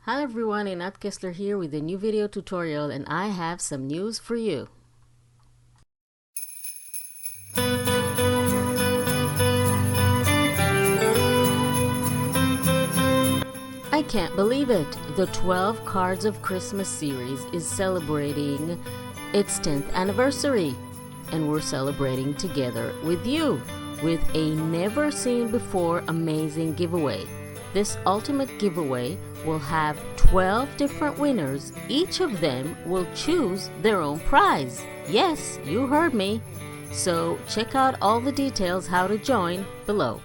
Hi everyone, Inat Kessler here with a new video tutorial, and I have some news for you. I can't believe it! The 12 Cards of Christmas series is celebrating its 10th anniversary, and we're celebrating together with you with a never seen before amazing giveaway. This ultimate giveaway will have 12 different winners. Each of them will choose their own prize. Yes, you heard me. So check out all the details how to join below.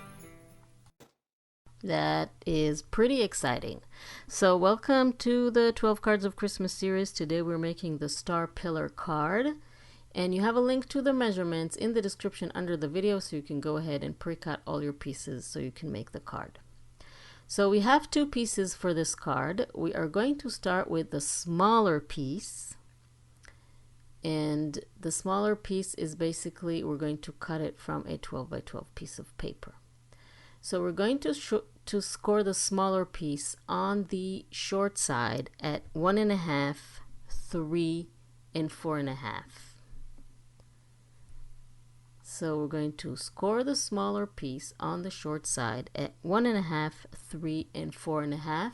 That is pretty exciting. So welcome to the 12 Cards of Christmas series. Today we're making the Star Pillar card. And you have a link to the measurements in the description under the video, so you can go ahead and pre-cut all your pieces so you can make the card. So we have two pieces for this card. We are going to start with the smaller piece. And the smaller piece is basically, we're going to cut it from a 12 by 12 piece of paper. So we're going to score the smaller piece on the short side at 1.5, 3, and 4.5. So we're going to score the smaller piece on the short side at 1.5, 3, and 4.5.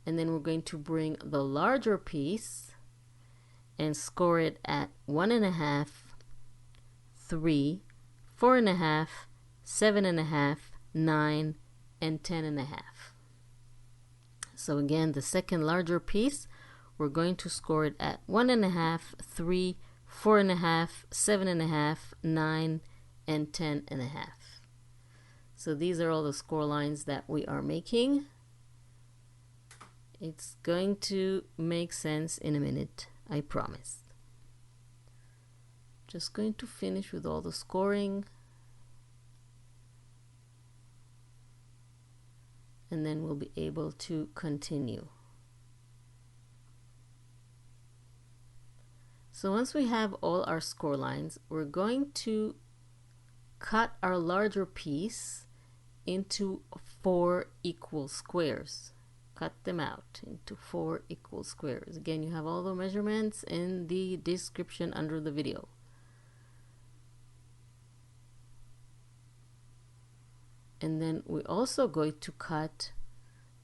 And then we're going to bring the larger piece and score it at 1.5, 3, 4.5, 7.5, 9, and 10.5. So again, the second larger piece, we're going to score it at 1.5, 3, 4.5, 7.5, 9, and 10.5. So these are all the score lines that we are making. It's going to make sense in a minute, I promise. Just going to finish with all the scoring. And then we'll be able to continue. So once we have all our score lines, we're going to cut our larger piece into 4 equal squares. Cut them out into 4 equal squares. Again, you have all the measurements in the description under the video. And then we're also going to cut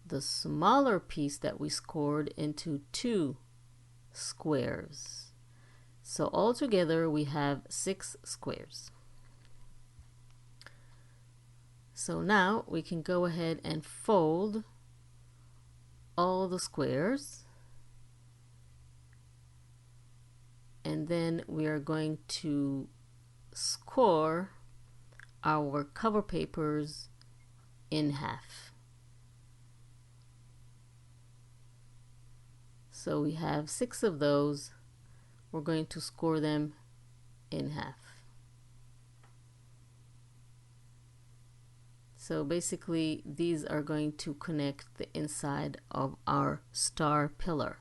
the smaller piece that we scored into 2 squares. So altogether we have 6 squares. So now we can go ahead and fold all the squares. And then we are going to score our cover papers in half. So we have 6 of those. We're going to score them in half. So basically these are going to connect the inside of our star pillar.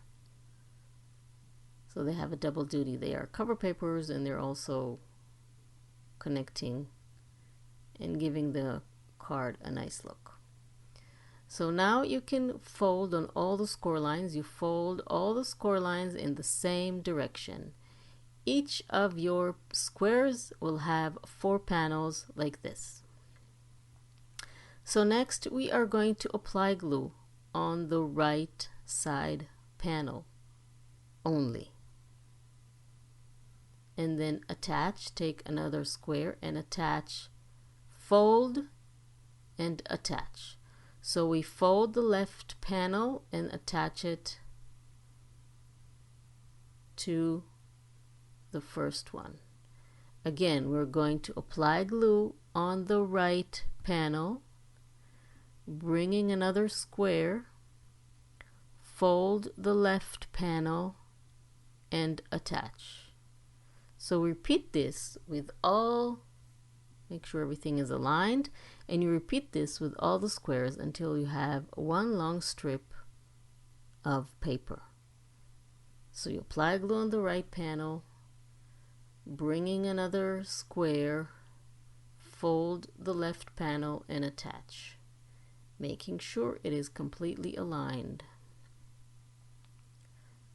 So they have a double duty. They are cover papers and they're also connecting and giving the card a nice look. So now you can fold on all the score lines. You fold all the score lines in the same direction. Each of your squares will have 4 panels like this. So next we are going to apply glue on the right side panel only. And then attach, take another square and attach, fold and attach. So we fold the left panel and attach it to the first one. Again, we're going to apply glue on the right panel, bringing another square, fold the left panel and attach. So repeat this with all, make sure everything is aligned, and you repeat this with all the squares until you have one long strip of paper. So you apply glue on the right panel, bringing another square, fold the left panel and attach. making sure it is completely aligned.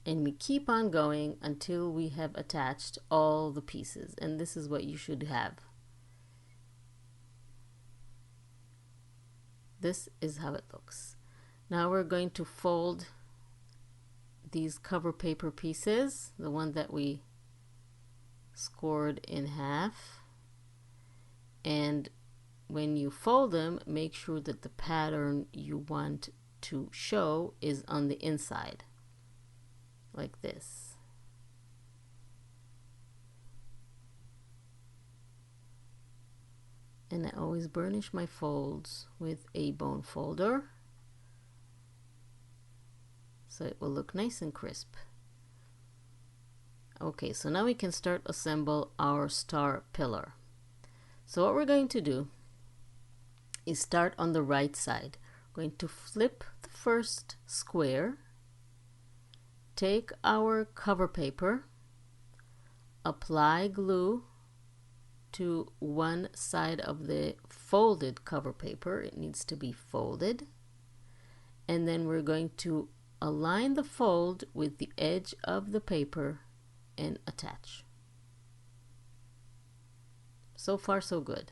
And we keep on going until we have attached all the pieces, and this is what you should have. This is how it looks. Now we're going to fold these cover paper pieces, the one that we scored in half, and when you fold them, make sure that the pattern you want to show is on the inside, like this. And I always burnish my folds with a bone folder so it will look nice and crisp. Okay, so now we can start assemble our star pillar. So what we're going to do is start on the right side. We're going to flip the first square, take our cover paper, apply glue to one side of the folded cover paper. It needs to be folded. And then we're going to align the fold with the edge of the paper and attach. So far, so good.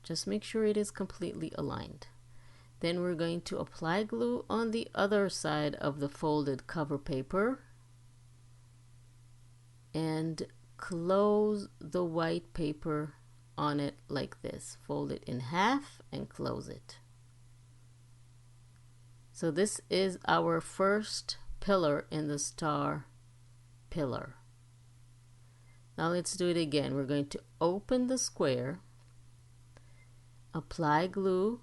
Just make sure it is completely aligned. Then we're going to apply glue on the other side of the folded cover paper and close the white paper on it like this. Fold it in half and close it. So this is our first pillar in the star pillar. Now let's do it again. We're going to open the square, apply glue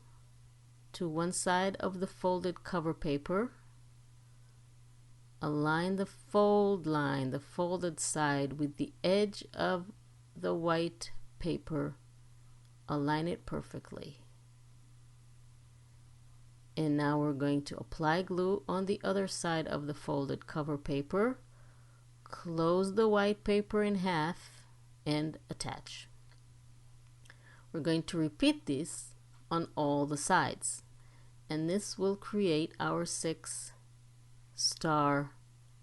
to one side of the folded cover paper, align the fold line, the folded side, with the edge of the white paper, align it perfectly. And now we're going to apply glue on the other side of the folded cover paper, close the white paper in half and attach. We're going to repeat this on all the sides, and this will create our 6 star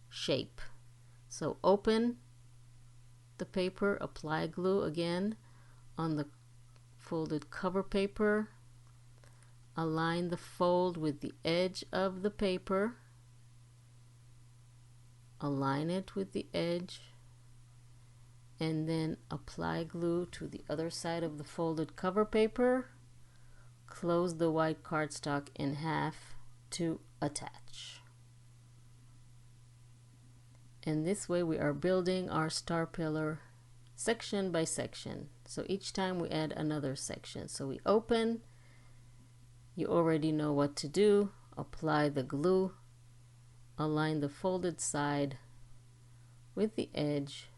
shape. So open the paper, apply glue again on the folded cover paper, align the fold with the edge of the paper, align it with the edge, and then apply glue to the other side of the folded cover paper, close the white cardstock in half to attach. And this way we are building our star pillar section by section. So each time we add another section. So we open, you already know what to do. Apply the glue, align the folded side with the edge,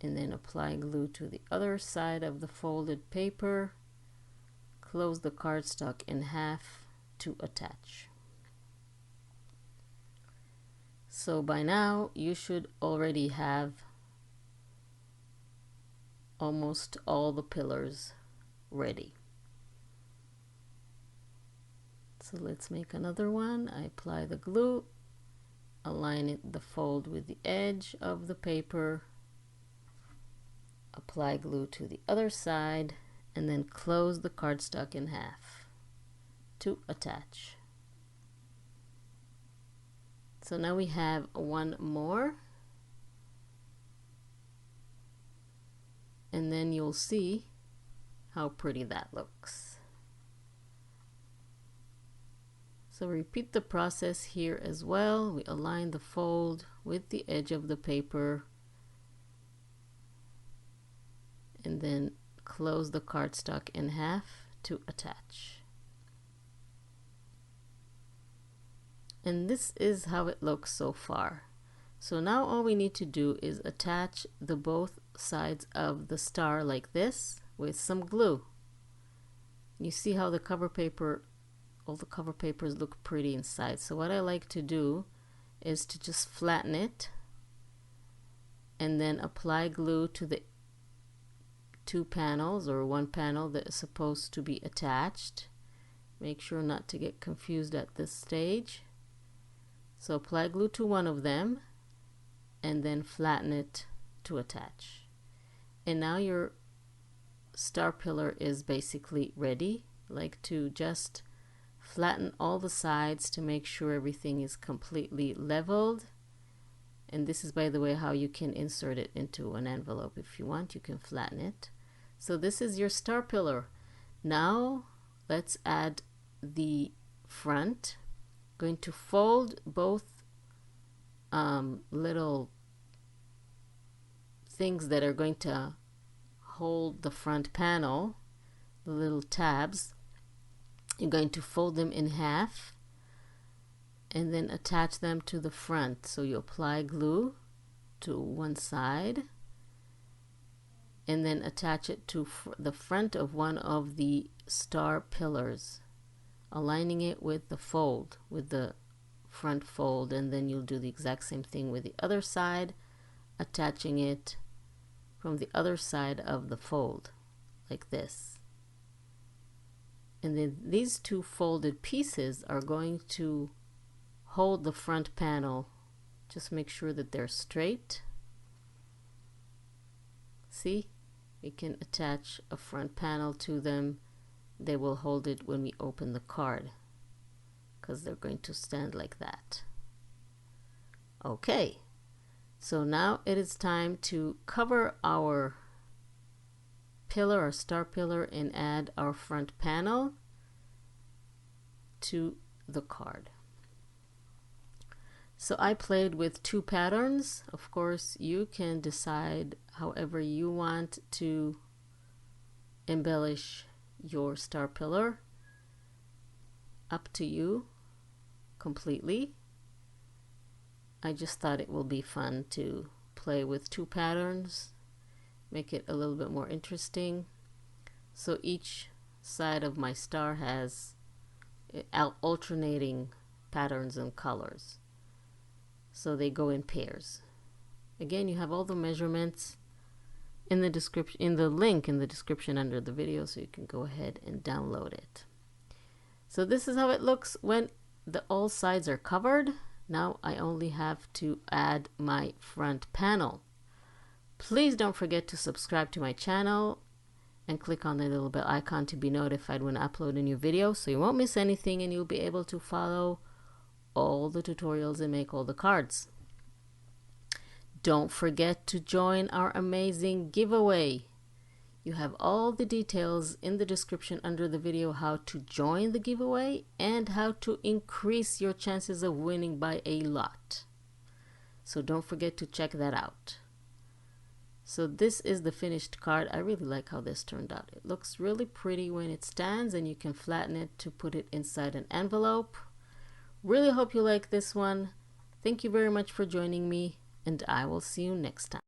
and then apply glue to the other side of the folded paper, close the cardstock in half to attach. So by now you should already have almost all the pillars ready. So let's make another one. I apply the glue, align the fold with the edge of the paper, apply glue to the other side, and then close the cardstock in half to attach. So now we have one more, and then you'll see how pretty that looks. So repeat the process here as well. We align the fold with the edge of the paper and then close the cardstock in half to attach. And this is how it looks so far. So now all we need to do is attach the both sides of the star like this with some glue. You see how the cover paper, all the cover papers look pretty inside. So what I like to do is to just flatten it and then apply glue to the two panels or one panel that is supposed to be attached. Make sure not to get confused at this stage. So apply glue to one of them and then flatten it to attach. And now your star pillar is basically ready. Like to just flatten all the sides to make sure everything is completely leveled. And this is, by the way, how you can insert it into an envelope. If you want, you can flatten it. So this is your star pillar. Now let's add the front. Going to fold both little things that are going to hold the front panel, the little tabs. You're going to fold them in half and then attach them to the front. So you apply glue to one side and then attach it to the front of one of the star pillars, aligning it with the fold, with the front fold, and then you'll do the exact same thing with the other side, attaching it from the other side of the fold, like this. And then these two folded pieces are going to hold the front panel. Just make sure that they're straight. See, we can attach a front panel to them. They will hold it when we open the card because they're going to stand like that. Okay, so now it is time to cover our pillar, our star pillar, and add our front panel to the card. So I played with two patterns. Of course, you can decide however you want to embellish your star pillar. Up to you completely. I just thought it will be fun to play with two patterns, make it a little bit more interesting. So each side of my star has alternating patterns and colors, so they go in pairs. Again, you have all the measurements in the description, in the link in the description under the video, so you can go ahead and download it. So this is how it looks when all sides are covered. Now I only have to add my front panel. Please don't forget to subscribe to my channel and click on the little bell icon to be notified when I upload a new video, so you won't miss anything and you'll be able to follow all the tutorials and make all the cards. Don't forget to join our amazing giveaway. You have all the details in the description under the video how to join the giveaway and how to increase your chances of winning by a lot. So don't forget to check that out. So this is the finished card. I really like how this turned out. It looks really pretty when it stands, and you can flatten it to put it inside an envelope. Really hope you like this one. Thank you very much for joining me, and I will see you next time.